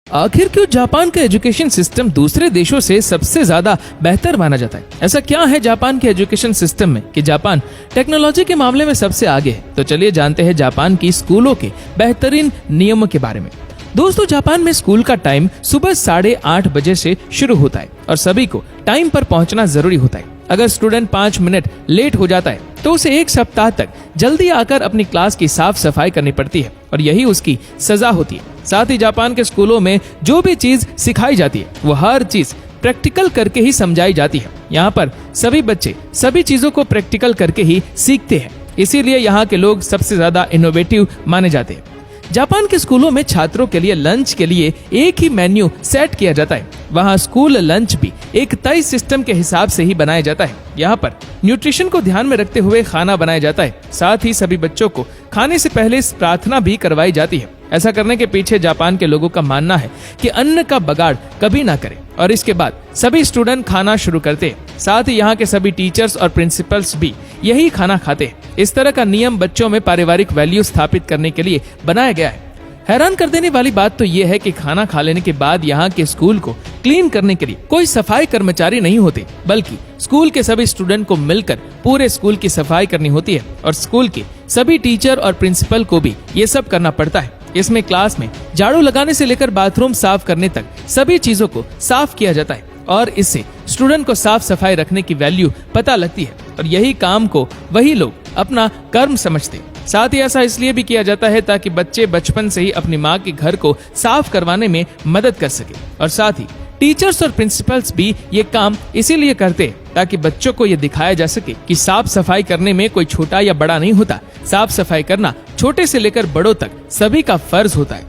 आखिर क्यों जापान का एजुकेशन सिस्टम दूसरे देशों से सबसे ज्यादा बेहतर माना जाता है? ऐसा क्या है जापान के एजुकेशन सिस्टम में कि जापान टेक्नोलॉजी के मामले में सबसे आगे है? तो चलिए जानते हैं जापान की स्कूलों के बेहतरीन नियमों के बारे में। दोस्तों, जापान में स्कूल का टाइम सुबह 8:30 बजे से शुरू होता है और सभी को टाइम पर पहुंचना जरूरी होता है। अगर स्टूडेंट 5 मिनट लेट हो जाता है तो उसे 1 सप्ताह तक जल्दी आकर अपनी क्लास की साफ सफाई करनी पड़ती है और यही उसकी सजा होती है। साथ ही जापान के स्कूलों में जो भी चीज सिखाई जाती है वो हर चीज प्रैक्टिकल करके ही समझाई जाती है। यहाँ पर सभी बच्चे सभी चीजों को प्रैक्टिकल करके ही सीखते हैं, इसीलिए यहाँ के लोग सबसे ज्यादा इनोवेटिव माने जाते हैं। जापान के स्कूलों में छात्रों के लिए लंच के लिए एक ही मेन्यू सेट किया जाता है। वहाँ स्कूल लंच भी एक तय सिस्टम के हिसाब से ही बनाया जाता है। यहाँ पर न्यूट्रिशन को ध्यान में रखते हुए खाना बनाया जाता है। साथ ही सभी बच्चों को खाने से पहले प्रार्थना भी करवाई जाती है। ऐसा करने के पीछे जापान के लोगों का मानना है कि अन्न का बगाड़ कभी ना करें और इसके बाद सभी स्टूडेंट खाना शुरू करते हैं। साथ ही यहाँ के सभी टीचर्स और प्रिंसिपल्स भी यही खाना खाते हैं। इस तरह का नियम बच्चों में पारिवारिक वैल्यू स्थापित करने के लिए बनाया गया है। हैरान कर देने वाली बात तो ये है कि खाना खा लेने के बाद यहाँ के स्कूल को क्लीन करने के लिए कोई सफाई कर्मचारी नहीं होते, बल्कि स्कूल के सभी स्टूडेंट को मिलकर पूरे स्कूल की सफाई करनी होती है और स्कूल के सभी टीचर और प्रिंसिपल को भी ये सब करना पड़ता है। इसमें क्लास में झाड़ू लगाने से लेकर बाथरूम साफ करने तक सभी चीजों को साफ किया जाता है और इससे स्टूडेंट को साफ सफाई रखने की वैल्यू पता लगती है और यही काम को वही लोग अपना कर्म समझते हैं। साथ ही ऐसा इसलिए भी किया जाता है ताकि बच्चे बचपन से ही अपनी माँ के घर को साफ करवाने में मदद कर सके और साथ ही टीचर्स और प्रिंसिपल्स भी ये काम इसीलिए करते हैं ताकि बच्चों को ये दिखाया जा सके कि साफ सफाई करने में कोई छोटा या बड़ा नहीं होता। साफ सफाई करना छोटे से लेकर बड़ों तक सभी का फर्ज होता है।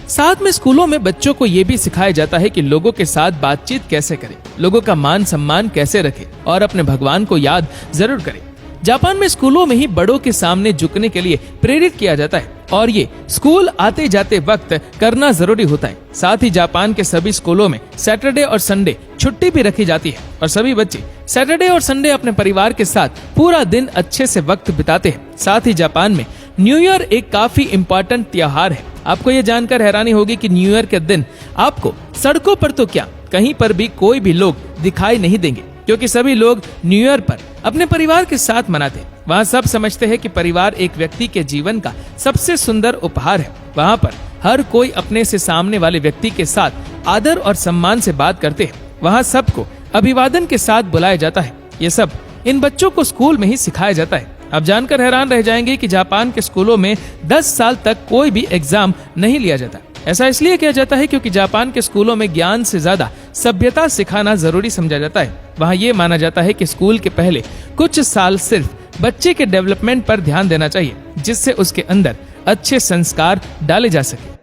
साथ में स्कूलों में बच्चों को ये भी सिखाया जाता है कि लोगों के साथ बातचीत कैसे करें, लोगों का मान सम्मान कैसे रखें और अपने भगवान को याद जरूर करें। जापान में स्कूलों में ही बड़ों के सामने झुकने के लिए प्रेरित किया जाता है और ये स्कूल आते जाते वक्त करना जरूरी होता है। साथ ही जापान के सभी स्कूलों में सैटरडे और संडे छुट्टी भी रखी जाती है और सभी बच्चे सैटरडे और संडे अपने परिवार के साथ पूरा दिन अच्छे से वक्त बिताते हैं। साथ ही जापान में न्यू ईयर एक काफी इम्पोर्टेंट त्योहार है। आपको ये जानकर हैरानी होगी कि न्यू ईयर के दिन आपको सड़कों पर तो क्या कहीं पर भी कोई भी लोग दिखाई नहीं देंगे, क्योंकि सभी लोग न्यू ईयर पर अपने परिवार के साथ मनाते हैं। वहाँ सब समझते हैं कि परिवार एक व्यक्ति के जीवन का सबसे सुंदर उपहार है। वहाँ पर हर कोई अपने से सामने वाले व्यक्ति के साथ आदर और सम्मान से बात करते हैं। वहाँ सबको अभिवादन के साथ बुलाया जाता है। ये सब इन बच्चों को स्कूल में ही सिखाया जाता है। आप जानकर हैरान रह जाएंगे कि जापान के स्कूलों में 10 साल तक कोई भी एग्जाम नहीं लिया जाता। ऐसा इसलिए किया जाता है क्योंकि जापान के स्कूलों में ज्ञान से ज्यादा सभ्यता सिखाना जरूरी समझा जाता है। वहाँ ये माना जाता है कि स्कूल के पहले कुछ साल सिर्फ बच्चे के डेवलपमेंट पर ध्यान देना चाहिए, जिससे उसके अंदर अच्छे संस्कार डाले जा सके।